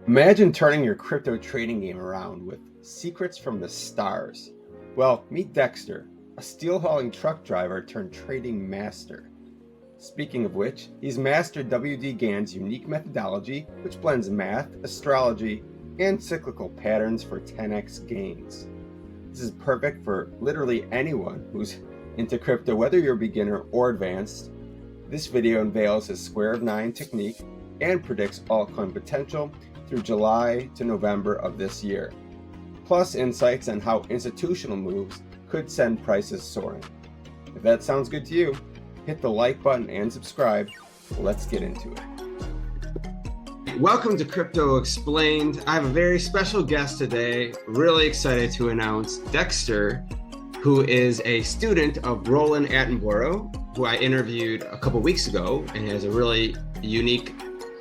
Imagine turning your crypto trading game around with secrets from the stars. Well, meet Dexter, a steel hauling truck driver turned trading master. Speaking of which, he's mastered W.D. Gann's unique methodology, which blends math, astrology, and cyclical patterns for 10x gains. This is perfect for literally anyone who's into crypto, whether you're a beginner or advanced. This video unveils his square of 9 technique and predicts altcoin potential through July to November of this year, plus insights on how institutional moves could send prices soaring. If that sounds good to you, hit the like button and subscribe. Let's get into it. Welcome to Crypto Explained. I have a very special guest today. Really excited to announce Dexter, who is a student of Roland Attenborough, who I interviewed a couple weeks ago and has a really unique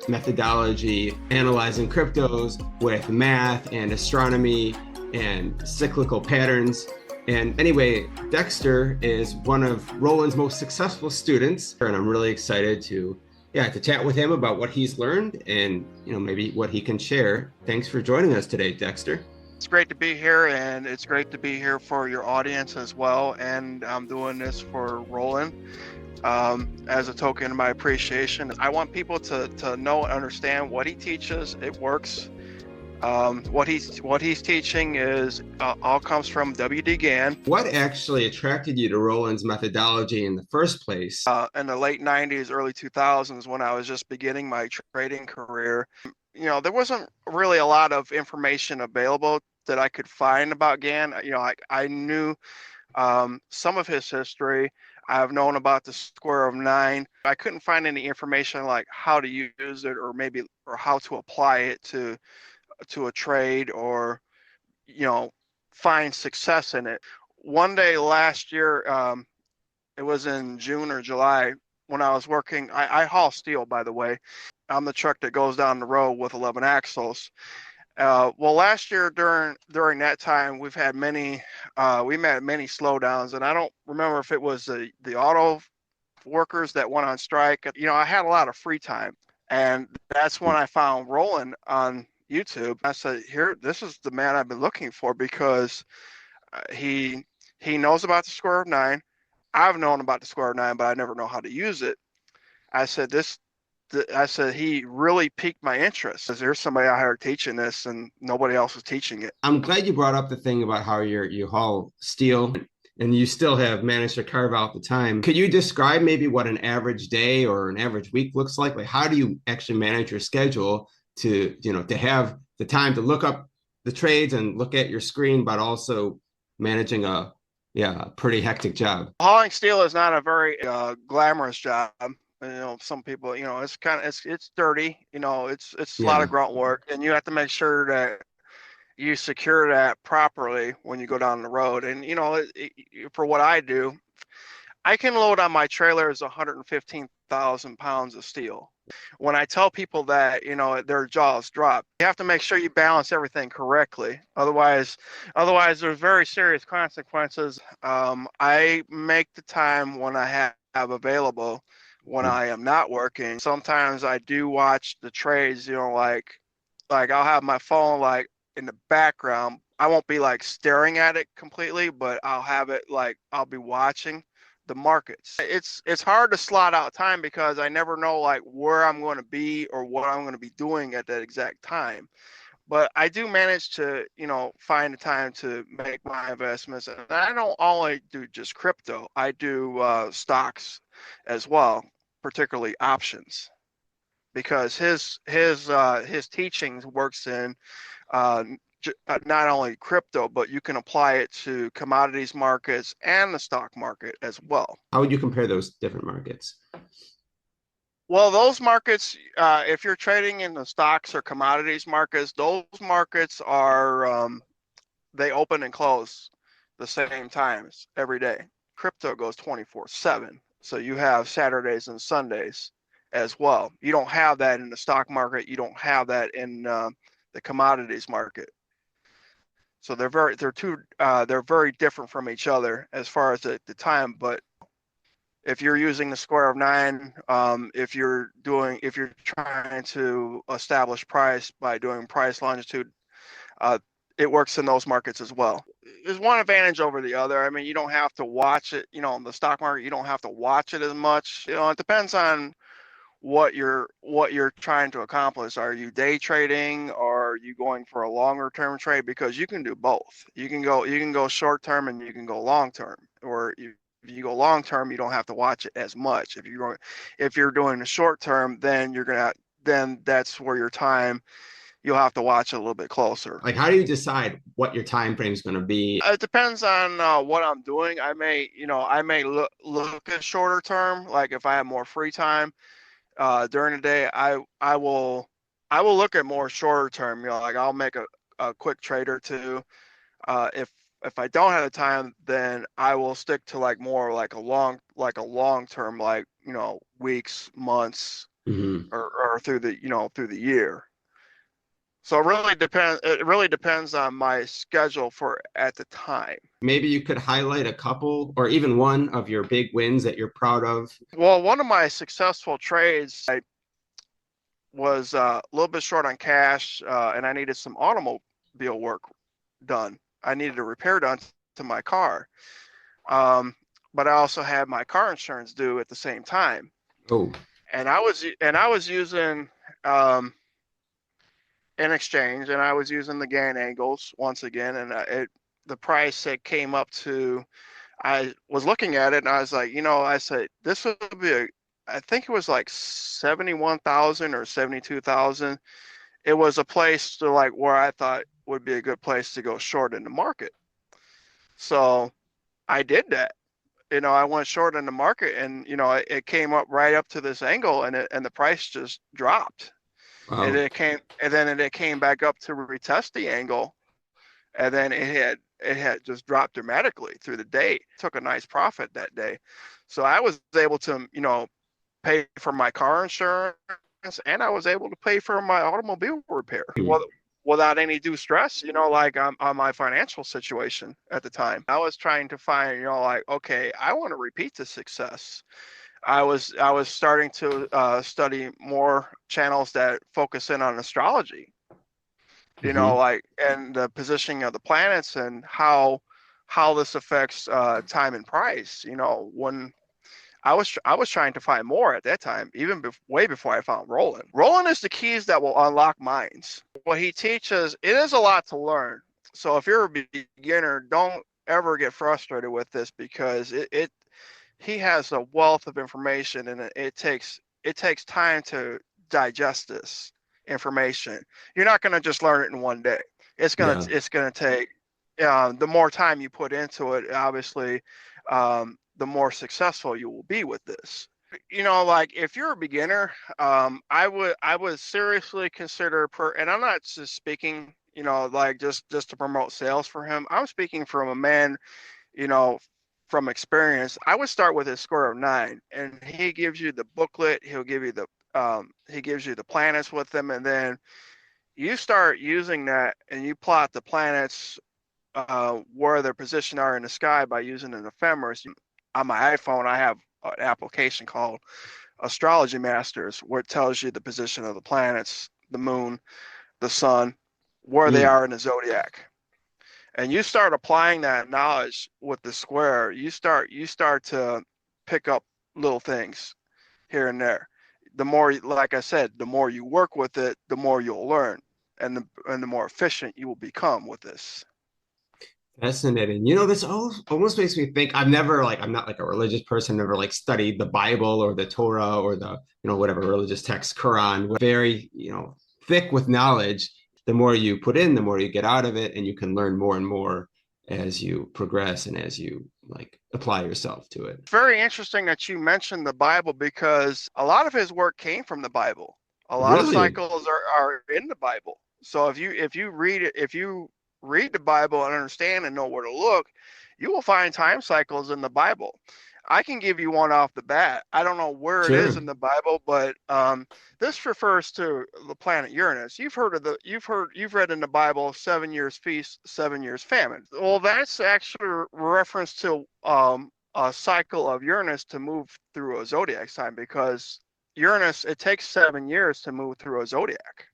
methodology analyzing cryptos with math and astronomy and cyclical patterns. And anyway, Dexter is one of Roland's most successful students, and I'm really excited to chat with him about what he's learned and maybe what he can share. Thanks for joining us today, Dexter. It's great to be here, and it's great to be here for your audience as well. And I'm doing this for Roland as a token of my appreciation. I want people to know and understand what he teaches. It works. What he's teaching is all comes from W.D. Gann. What actually attracted you to Roland's methodology in the first place? In the late 90s, early 2000s, when I was just beginning my trading career, there wasn't really a lot of information available that I could find about Gann. I knew some of his history. I've known about the square of 9. I couldn't find any information like how to use it or how to apply it to a trade or find success in it. One day last year, it was in June or July, when I was working. I haul steel, by the way. I'm the truck that goes down the road with 11 axles. Well, last year during that time, we had many slowdowns, and I don't remember if it was the auto workers that went on strike. I had a lot of free time, and that's when I found Roland on YouTube. I said, this is the man I've been looking for, because he knows about the square of 9. I've known about the square of 9, but I never know how to use it. I said he really piqued my interest, because there's somebody out here teaching this and nobody else is teaching it. I'm glad you brought up the thing about how you haul steel and you still have managed to carve out the time. Could you describe maybe what an average day or an average week looks like? Like, how do you actually manage your schedule to have the time to look up the trades and look at your screen, but also managing a pretty hectic job? Hauling steel is not a very glamorous job. Some people, it's dirty. It's a lot of grunt work, and you have to make sure that you secure that properly when you go down the road. And for what I do, I can load on my trailers 115,000 pounds of steel. When I tell people that, their jaws drop. You have to make sure you balance everything correctly. Otherwise there's very serious consequences. I make the time when I have available when I am not working. Sometimes I do watch the trades, like I'll have my phone like in the background. I won't be like staring at it completely, but I'll have it like I'll be watching the markets. It's hard to slot out time, because I never know like where I'm going to be or what I'm going to be doing at that exact time. But I do manage to, find the time to make my investments. And I don't only do just crypto. I do stocks as well, particularly options, because his teachings works in not only crypto, but you can apply it to commodities markets and the stock market as well. How would you compare those different markets? Well, those markets, if you're trading in the stocks or commodities markets, those markets are, they open and close the same times every day. Crypto goes 24/7. So you have Saturdays and Sundays as well. You don't have that in the stock market. You don't have that in the commodities market. So they're very different from each other as far as the time. But If you're using the square of 9, if you're trying to establish price by doing price longitude, it works in those markets as well. There's one advantage over the other. I mean, you don't have to watch it, in the stock market, you don't have to watch it as much. It depends on what you're trying to accomplish. Are you day trading, or are you going for a longer term trade? Because you can do both. You can go short term and you can go long term. Or if you go long term, you don't have to watch it as much. If you're doing a short term, then that's where your time, you'll have to watch it a little bit closer. Like, how do you decide what your time frame is going to be? It depends on what I'm doing. I may look at shorter term. Like if I have more free time during the day, I will look at more shorter term. Like I'll make a quick trade or two. If I don't have the time, then I will stick to more like a long term, weeks, months, or through the year. So it really depends on my schedule for at the time. Maybe you could highlight a couple or even one of your big wins that you're proud of. Well, one of my successful trades, I was a little bit short on cash, and I needed some automobile work done. I needed a repair done to my car. But I also had my car insurance due at the same time. Oh. And I was using an exchange, and I was using the Gann angles once again, and the price that came up to, I was looking at it and I was like, I said this would be I think it was like 71,000 or 72,000. It was a place to where I thought would be a good place to go short in the market. So I did that. I went short in the market, and it came up right up to this angle, and the price just dropped. Wow. And then it came back up to retest the angle, and then it had just dropped dramatically through the day. Took a nice profit that day. So I was able to, pay for my car insurance, and I was able to pay for my automobile repair without any due stress, on my financial situation at the time. I was trying to find, okay, I want to repeat the success. I was starting to study more channels that focus in on astrology, and the positioning of the planets and how this affects time and price. When I was trying to find more at that time, even way before I found Roland. Roland is the keys that will unlock minds. What he teaches, it is a lot to learn. So if you're a beginner, don't ever get frustrated with this, because he has a wealth of information, and it takes time to digest this information. You're not going to just learn it in one day. It's gonna take the more time you put into it, obviously, the more successful you will be with this. If you're a beginner, I would seriously consider and I'm not just speaking, just to promote sales for him. I'm speaking from a man, from experience. I would start with his square of 9, and he gives you the booklet. He'll give you he gives you the planets with them, and then you start using that, and you plot the planets where their position are in the sky by using an ephemeris. On my iPhone, I have an application called Astrology Masters, where it tells you the position of the planets, the moon, the sun, where they are in the zodiac. And you start applying that knowledge with the square. You start to pick up little things here and there. The more, like I said, the more you work with it, the more you'll learn, and the more efficient you will become with this. Fascinating. This almost makes me think, I'm not like a religious person, never studied the Bible or the Torah or the, whatever religious text, Quran. Very, thick with knowledge. The more you put in, the more you get out of it, and you can learn more and more as you progress and as you apply yourself to it. Very interesting that you mentioned the Bible, because a lot of his work came from the Bible. A lot of cycles are in the Bible. So if you read it, if you read the Bible and understand and know where to look, you will find time cycles in the Bible. I can give you one off the bat. I don't know where it is in the Bible, but this refers to the planet Uranus. You've read in the Bible 7 years feast, 7 years famine. Well, that's actually a reference to a a cycle of Uranus to move through a zodiac sign, because Uranus, it takes 7 years to move through a zodiac,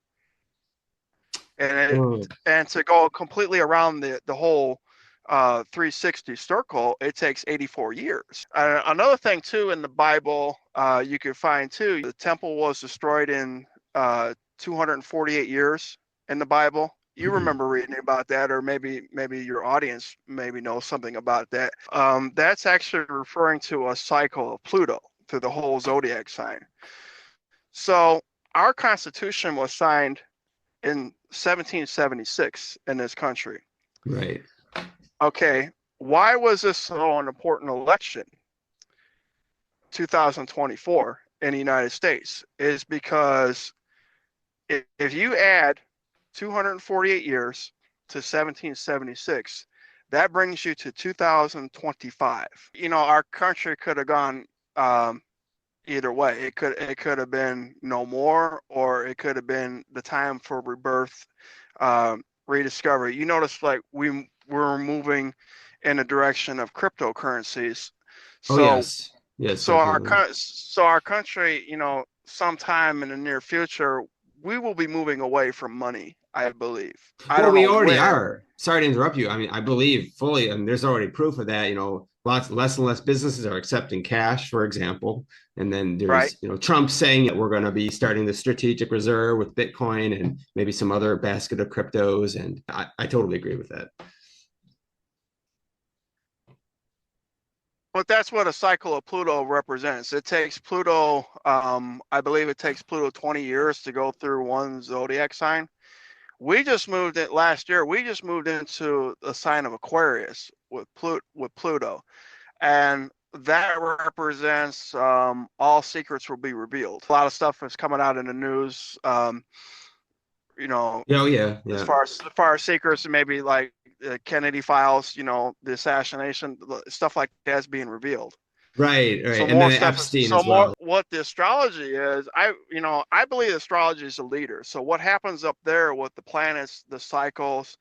and to go completely around the whole 360 circle, it takes 84 years. Another thing too, in the Bible, you can find too, the temple was destroyed in 248 years in the Bible. You remember reading about that, or maybe your audience maybe knows something about that. That's actually referring to a cycle of Pluto through the whole zodiac sign. So our Constitution was signed in 1776 in this country. Right. Okay, why was this so an important election? 2024 in the United States is because if you add 248 years to 1776, that brings you to 2025. You know, our country could have gone either way. It could have been no more, or it could have been the time for rebirth, rediscovery. You notice, like, we're moving in the direction of cryptocurrencies. So, yes. So our country, you know, sometime in the near future, we will be moving away from money, I believe. Well, we already are. Sorry to interrupt you. I mean, I believe fully, and there's already proof of that. You know, less and less businesses are accepting cash, for example. And then there's, you know, Trump saying that we're going to be starting the strategic reserve with Bitcoin and maybe some other basket of cryptos. And I totally agree with that. But that's what a cycle of Pluto represents. It takes Pluto, I believe it takes Pluto 20 years to go through one zodiac sign. We just moved it last year. We just moved into the sign of Aquarius with Pluto. And that represents all secrets will be revealed. A lot of stuff is coming out in the news, you know, as far as secrets, maybe like the Kennedy files, you know, the assassination, stuff like that's being revealed. Right. So and more then stuff Epstein as well. What the astrology is, I believe astrology is a leader. So what happens up there with the planets, the cycles,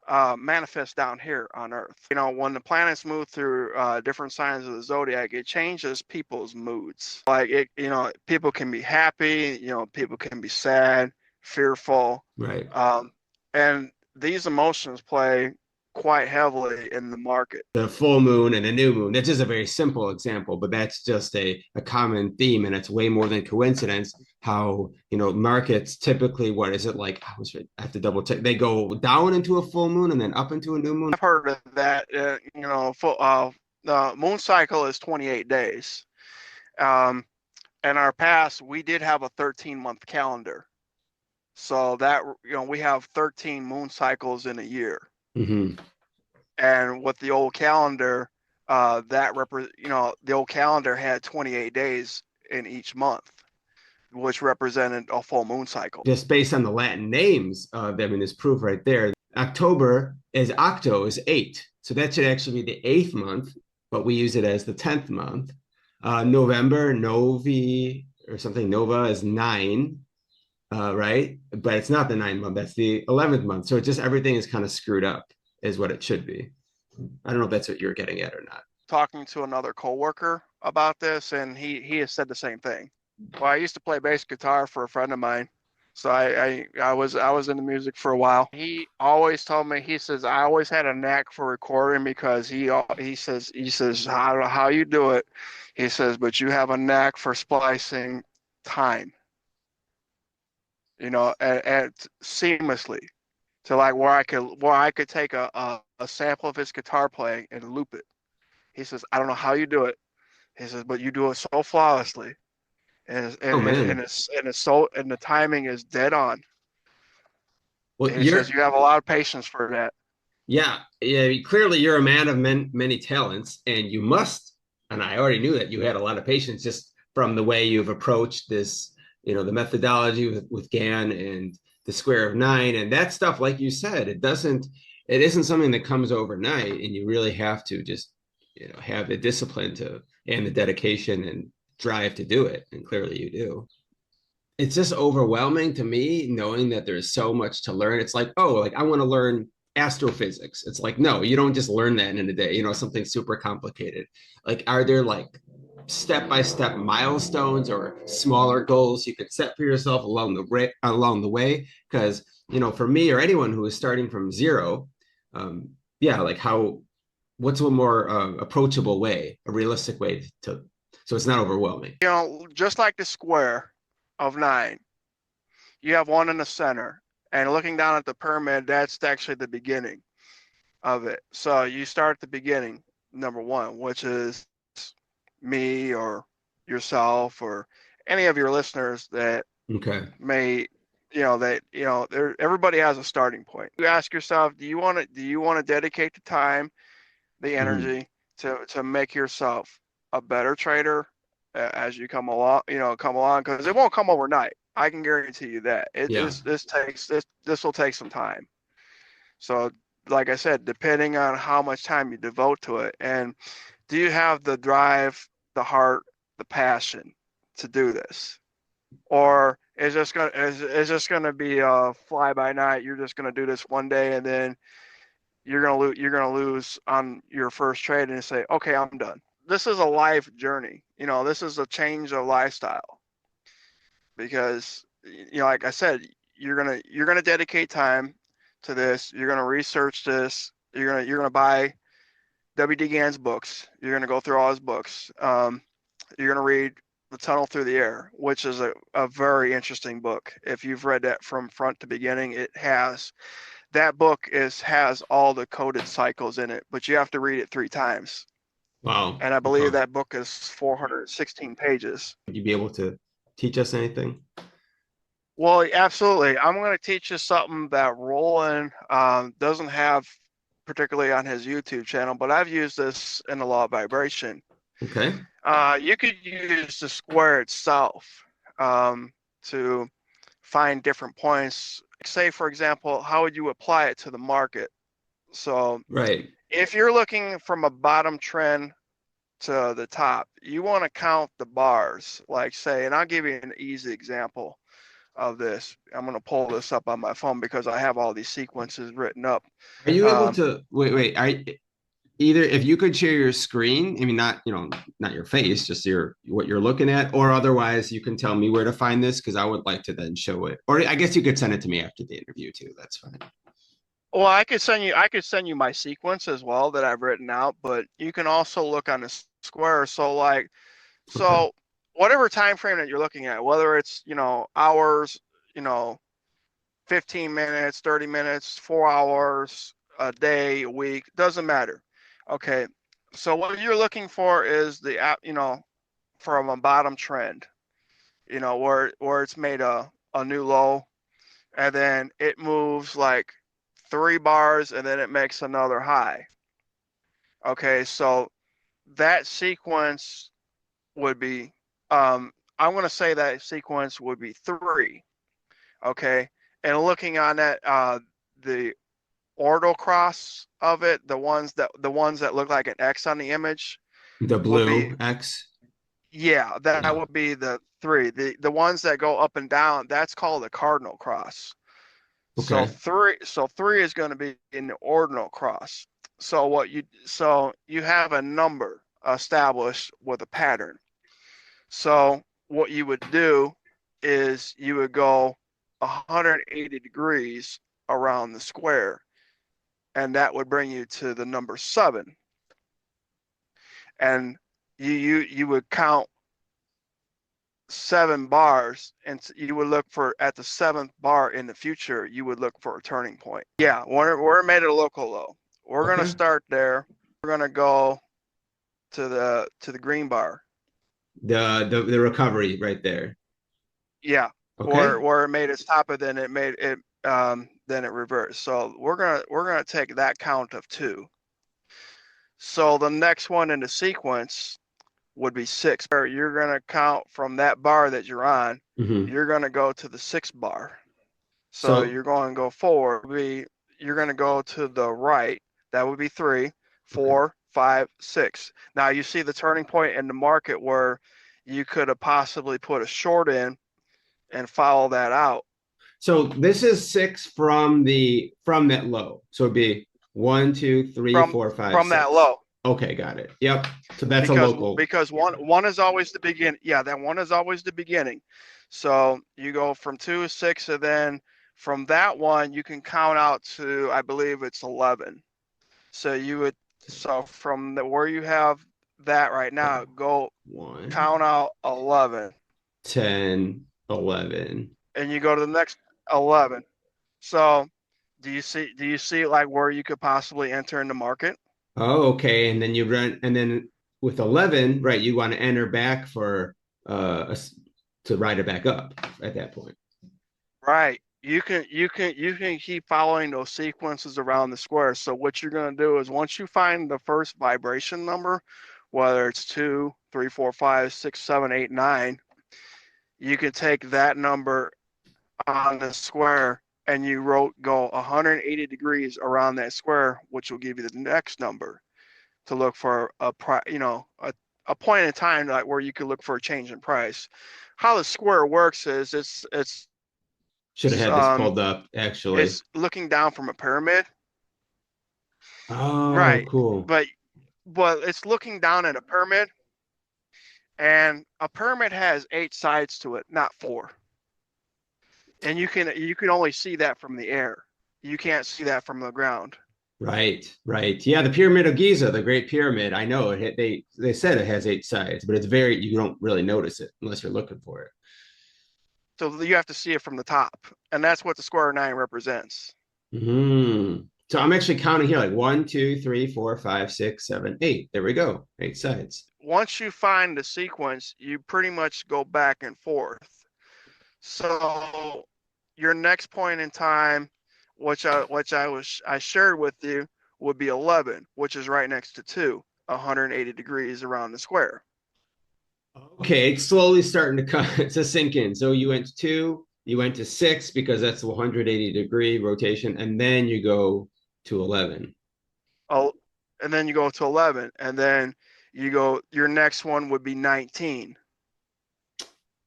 manifest down here on Earth. You know, when the planets move through different signs of the zodiac, it changes people's moods. Like, it, you know, people can be happy, you know, people can be sad, fearful. Right. And these emotions play quite heavily in the market. The full moon and a new moon. That's just a very simple example, but that's just a common theme, and it's way more than coincidence how, you know, markets typically, what is it like? I have to double check. They go down into a full moon and then up into a new moon. I've heard of that. You know, the moon cycle is 28 days. In our past, we did have a 13-month calendar. So that, you know, we have 13 moon cycles in a year. Mm-hmm. And with the old calendar, the old calendar had 28 days in each month, which represented a full moon cycle. Just based on the Latin names, I mean, there's proof right there. October is octo is 8, so that should actually be the 8th month, but we use it as the 10th month. November, novi or something, nova is 9. Right, but it's not the 9th month, that's the 11th month. So it just, everything is kind of screwed up is what it should be. I don't know if that's what you're getting at or not. Talking to another coworker about this, and he has said the same thing. Well, I used to play bass guitar for a friend of mine, so I was in the music for a while. He always told me, he says, I always had a knack for recording, because he says I don't know how you do it. He says, but you have a knack for splicing time, you know, and seamlessly, to like where I could take a sample of his guitar playing and loop it. He says, I don't know how you do it. He says, but you do it so flawlessly, and the timing is dead on. Well, he says you have a lot of patience for that. Yeah, clearly you're a man of many talents, and you must. And I already knew that you had a lot of patience just from the way you've approached this. You know, the methodology with Gann and the square of 9 and that stuff. Like you said, it isn't something that comes overnight, and you really have to just, you know, have the discipline and the dedication and drive to do it. And clearly you do. It's just overwhelming to me knowing that there's so much to learn. It's like, oh, like I want to learn astrophysics. It's like, no, you don't just learn that in a day, something super complicated. Like, are there like step-by-step milestones or smaller goals you could set for yourself along the way? Because, for me or anyone who is starting from zero, yeah, like what's a more approachable way, a realistic way so it's not overwhelming? Just like the square of 9, you have one in the center, and looking down at the pyramid, that's actually the beginning of it. So you start at the beginning, number 1, which is me or yourself or any of your listeners that may, everybody has a starting point. You ask yourself, do you want to dedicate the time, the energy to make yourself a better trader as you come along, because it won't come overnight. I can guarantee you that. This will take some time. So, like I said, depending on how much time you devote to it, and do you have the drive, the heart, the passion to do this, or is this gonna be a fly by night? You're just gonna do this one day, and then you're gonna lose on your first trade and say, okay, I'm done. This is a life journey. This is a change of lifestyle, because like I said, you're gonna dedicate time to this. You're gonna research this. You're gonna buy W.D. Gann's books. You're gonna go through all his books. You're gonna read The Tunnel Through the Air, which is a very interesting book. If you've read that from front to beginning, that book has all the coded cycles in it, but you have to read it 3 times. Wow. And I believe that book is 416 pages. Would you be able to teach us anything? Well, absolutely. I'm going to teach you something that Roland doesn't have particularly on his YouTube channel, but I've used this in the law of vibration. Okay. You could use the square itself to find different points. Say, for example, how would you apply it to the market? So right. If you're looking from a bottom trend to the top, you want to count the bars, like say, and I'll give you an easy example of this. I'm going to pull this up on my phone because I have all these sequences written up. Are you able to wait? Either if you could share your screen, I mean, not your face, just what you're looking at, or otherwise you can tell me where to find this, because I would like to then show it. Or I guess you could send it to me after the interview too. That's fine. Well, I could send you my sequence as well that I've written out, but you can also look on the square. So whatever time frame that you're looking at, whether it's hours, 15 minutes, 30 minutes, 4 hours, a day, a week, doesn't matter. Okay, so what you're looking for is from a bottom trend, where it's made a new low, and then it moves like 3 bars, and then it makes another high. Okay, so that sequence would be, I'm going to say that sequence would be 3. Okay, and looking on that, the orbital cross of it, the ones that look like an X on the image, the blue X. Yeah, that would be the 3. The ones that go up and down, that's called the Cardinal Cross. Okay. So 3 is going to be in the ordinal cross. So you have a number established with a pattern. So what you would do is you would go 180 degrees around the square, and that would bring you to the number 7. And you would count 7 bars, and you would look for, at the 7th bar in the future, you would look for a turning point. Yeah, we're made a local low. We're going to start there. We're going to go to the green bar. The recovery right there. Yeah. Okay. Where it made its top, and then then it reversed. So we're gonna take that count of 2. So the next one in the sequence would be 6. You're gonna count from that bar that you're on. You're gonna go to the 6th bar. So you're going to go forward. You're going to go to the right. That would be 3, 4, 5, 6. Now you see the turning point in the market where you could have possibly put a short in and follow that out. So this is 6 from that low. So it'd be 1, 2, 3, from 4, 5, from that 6. low. Okay, got it. Yep. So that's a because local. because one is always the beginning. Yeah, that one is always the beginning. So you go from 2 to 6, and then from that one you can count out to, I believe it's 11. So you would, so from where you have that right now, go 1, count out 11, 10, 11. and you go to the next 11. So do you see like where you could possibly enter in the market? Oh, okay. And then you run, and then with 11, right, you want to enter back for to ride it back up at that point. Right. You can keep following those sequences around the square. So what you're going to do is, once you find the first vibration number, whether it's 2, 3, 4, 5, 6, 7, 8, 9, you can take that number on the square and go 180 degrees around that square, which will give you the next number to look for a point in time, like where you could look for a change in price. How the square works is Should have had this pulled up, actually. it's looking down from a pyramid. Oh, Right. cool. But it's looking down at a pyramid, and a pyramid has 8 sides to it, not 4. And you can only see that from the air. You can't see that from the ground. Right, right. Yeah, the Pyramid of Giza, the Great Pyramid. I know it. They said it has 8 sides, but it's very, you don't really notice it unless you're looking for it. So you have to see it from the top, and that's what the square 9 represents. So I'm actually counting here, like 1, 2, 3, 4, 5, 6, 7, 8. There we go. 8 sides. Once you find the sequence, you pretty much go back and forth. So your next point in time, which I shared with you, would be 11, which is right next to 2, 180 degrees around the square. Okay, it's slowly starting to come to sink in. So you went to 2, you went to 6 because that's the 180-degree rotation, and then you go to 11. Oh, and then you go to 11, and then your next one would be 19.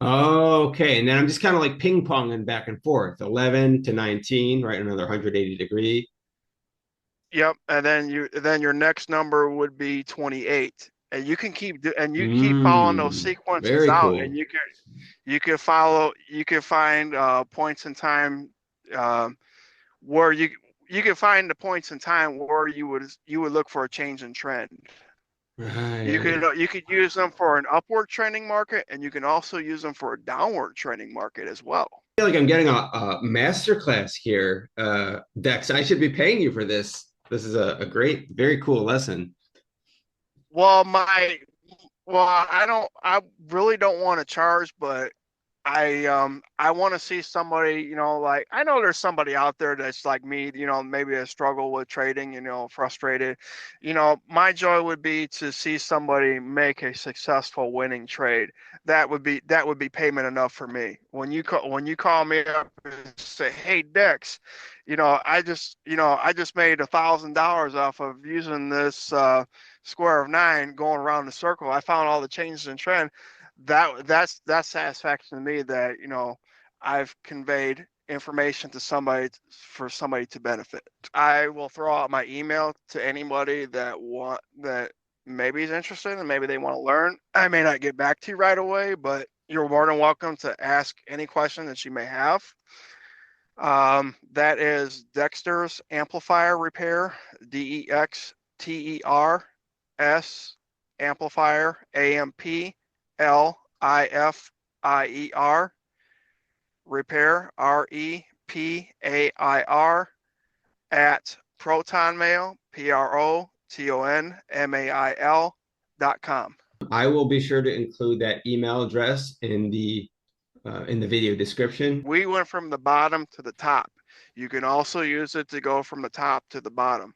Okay, and then I'm just kind of like ping ponging back and forth, 11 to 19, right? Another 180-degree. Yep, and then your next number would be 28. And you can keep following those sequences Very out, and cool. you can find points in time, where you can find the points in time where you would look for a change in trend. Right. You could use them for an upward trending market, and you can also use them for a downward trending market as well. I feel like I'm getting a master class here, Dex. I should be paying you for this. This is a great, very cool lesson. Well, I really don't want to charge, but I want to see somebody, like, I know there's somebody out there that's like me, maybe a struggle with trading, frustrated. My joy would be to see somebody make a successful winning trade. That would be payment enough for me. When you call me up and say, "Hey Dex, I just made $1,000 off of using this square of 9 going around the circle. I found all the changes in trend." That's satisfaction to me, that I've conveyed information to somebody for somebody to benefit. I will throw out my email to anybody that maybe is interested and maybe they want to learn. I may not get back to you right away, but you're more than welcome to ask any question that you may have. That is Dexter's Amplifier Repair, DEXTERS Amplifier, AMPLIFIER, Repair, REPAIR, at protonmail, PROTONMAIL.com. I will be sure to include that email address in the video description. We went from the bottom to the top. You can also use it to go from the top to the bottom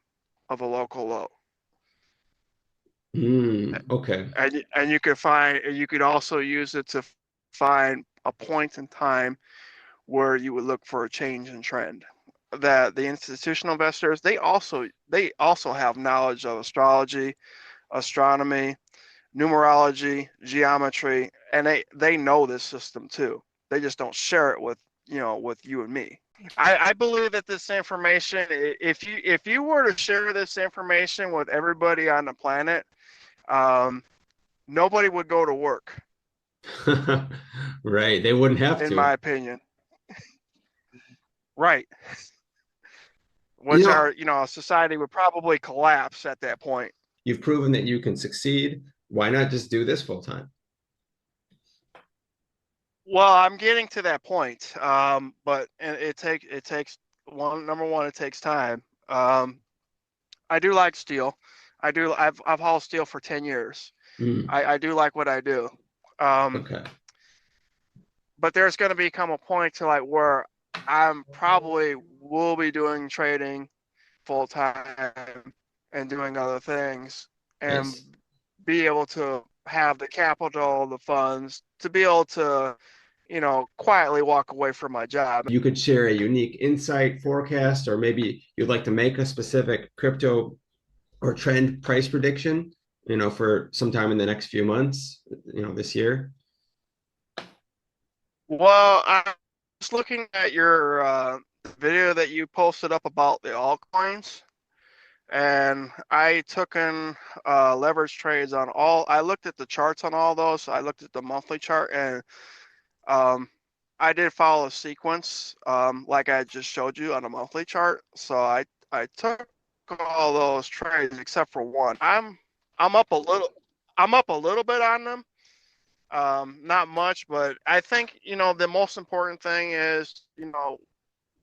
of a local low. Okay. And you could also use it to find a point in time where you would look for a change in trend. That the institutional investors, they also have knowledge of astrology, astronomy, numerology, geometry, and they know this system too. They just don't share it with with you and me. I believe that this information, if you were to share this information with everybody on the planet, nobody would go to work. Right. They wouldn't have in to. my opinion. Right. You Which know, society would probably collapse at that point. you've proven that you can succeed. Why not just do this full time? Well, I'm getting to that point, but it takes number one, it takes time. I do like steel. I've hauled steel for 10 years. Mm, I do like what I do. Um, okay. but there's going to become a point to like where I'm probably will be doing trading full time and doing other things and Nice. be able to have the capital, the funds to be able to, quietly walk away from my job. You could share a unique insight forecast, or maybe you'd like to make a specific crypto or trend price prediction, for sometime in the next few months, this year. Well, I was looking at your video that you posted up about the altcoins, and I took in leverage trades on all. I looked at the charts on all those. So I looked at the monthly chart, and I did follow a sequence, like I just showed you on a monthly chart. So I took all those trades except for one. I'm up a little. I'm up a little bit on them. Not much, but I think the most important thing is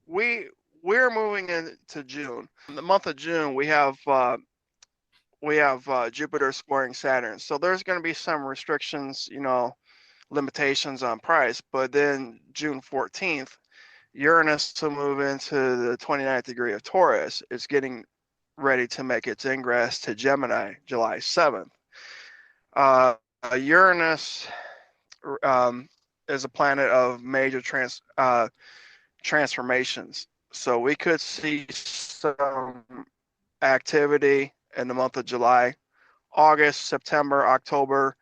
we're moving into June. In the month of June, we have Jupiter squaring Saturn, so there's going to be some restrictions, limitations on price. But then June 14th, Uranus will move into the 29th degree of Taurus. It's getting ready to make its ingress to Gemini, July 7th. Uranus is a planet of major transformations. So we could see some activity in the month of July, August, September, October,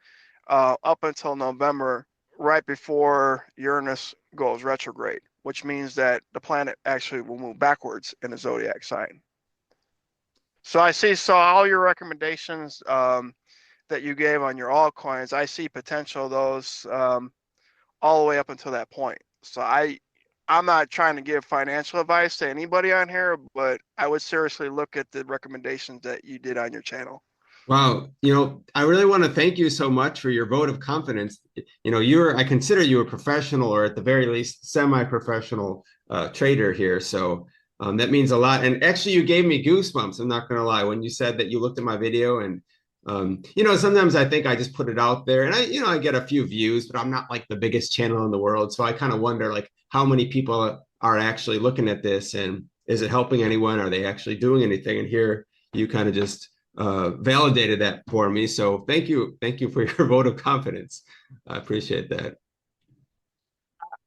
up until November, right before Uranus goes retrograde, which means that the planet actually will move backwards in the zodiac sign. So all your recommendations that you gave on your altcoins, I see potential of those all the way up until that point. So I'm not trying to give financial advice to anybody on here, but I would seriously look at the recommendations that you did on your channel. Wow. I really want to thank you so much for your vote of confidence. I consider you a professional, or at the very least, semi-professional trader here. So that means a lot. And actually, you gave me goosebumps. I'm not going to lie. When you said that you looked at my video, and sometimes I think I just put it out there, and I get a few views, but I'm not like the biggest channel in the world. So I kind of wonder like how many people are actually looking at this, and is it helping anyone? Are they actually doing anything? And here you kind of just validated that for me. So thank you for your vote of confidence. I appreciate that.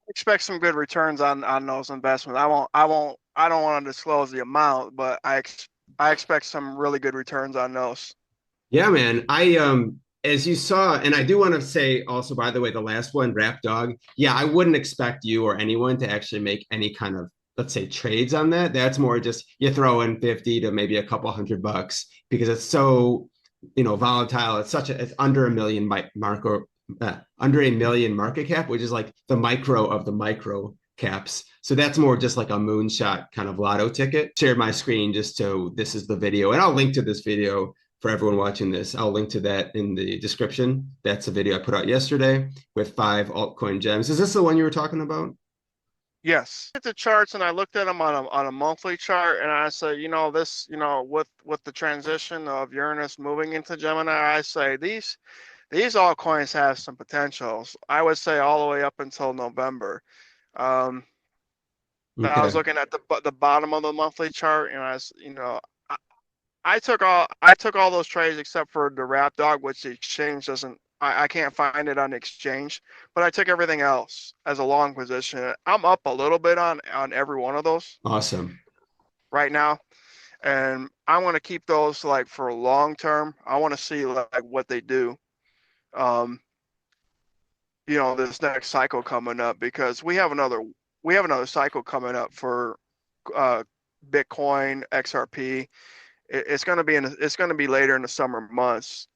Expect some good returns on those investments. I don't want to disclose the amount, but I expect some really good returns on those. Yeah, man. As you saw, and I do want to say also, by the way, the last one, Rap Dog. Yeah, I wouldn't expect you or anyone to actually make any kind of, let's say, trades on that. That's more just you throw in 50 to maybe a couple $100 because it's so, volatile. It's under under a million market cap, which is like the micro of the micro caps. So that's more just like a moonshot kind of lotto ticket. Share my screen just so this is the video, and I'll link to this video for everyone watching this. I'll link to that in the description. That's a video I put out yesterday with 5 altcoin gems. Is this the one you were talking about? Yes. I looked at the charts and I looked at them on a monthly chart, and I said, this, with the transition of Uranus moving into Gemini, I say these altcoins have some potentials. I would say all the way up until November. I was looking at the bottom of the monthly chart, and I took all those trades except for the Rap Dog, which the exchange doesn't. I can't find it on the exchange, but I took everything else as a long position. I'm up a little bit on every one of those. Awesome. Right now, and I want to keep those like for long term. I want to see like what they do. This next cycle coming up, because we have another we have another cycle coming up for Bitcoin, XRP. It's going to be it's going to be later in the summer months.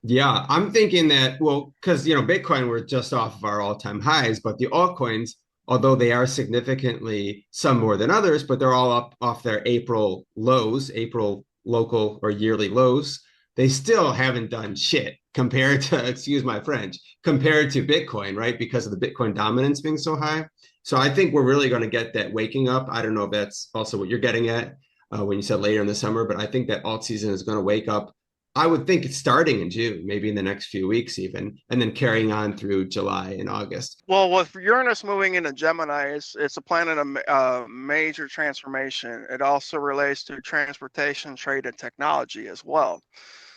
Yeah, I'm thinking that, well, because Bitcoin, we're just off of our all-time highs, but the altcoins, although they are significantly some more than others, but they're all up off their April lows, April local or yearly lows, they still haven't done shit compared to, excuse my French, compared to Bitcoin, right? Because of the Bitcoin dominance being so high. So I think we're really going to get that waking up. I don't know if that's also what you're getting at when you said later in the summer, but I think that alt season is going to wake up. I would think it's starting in June, maybe in the next few weeks even, and then carrying on through July and August. Well, with Uranus moving into Gemini, it's a planet of major transformation. It also relates to transportation, trade, and technology as well.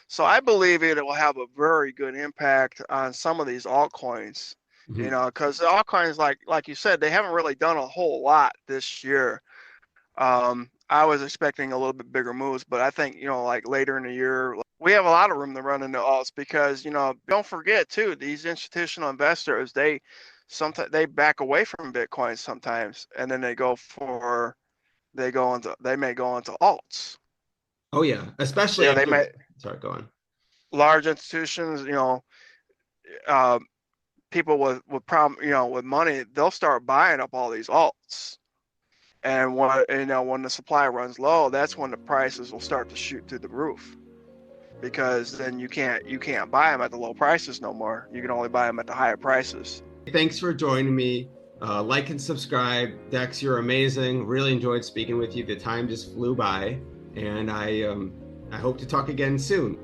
So I believe it will have a very good impact on some of these altcoins, because the altcoins, like you said, they haven't really done a whole lot this year. I was expecting a little bit bigger moves, but I think, like later in the year, we have a lot of room to run into alts because, don't forget too, these institutional investors, they back away from Bitcoin sometimes, and then they may go into alts. Oh yeah, especially sorry, go on. Large institutions, people with money, they'll start buying up all these alts. And when the supply runs low, that's when the prices will start to shoot through the roof, because then you can't buy them at the low prices no more. You can only buy them at the higher prices. Thanks for joining me. Like and subscribe. Dex, you're amazing. Really enjoyed speaking with you. The time just flew by, and I hope to talk again soon.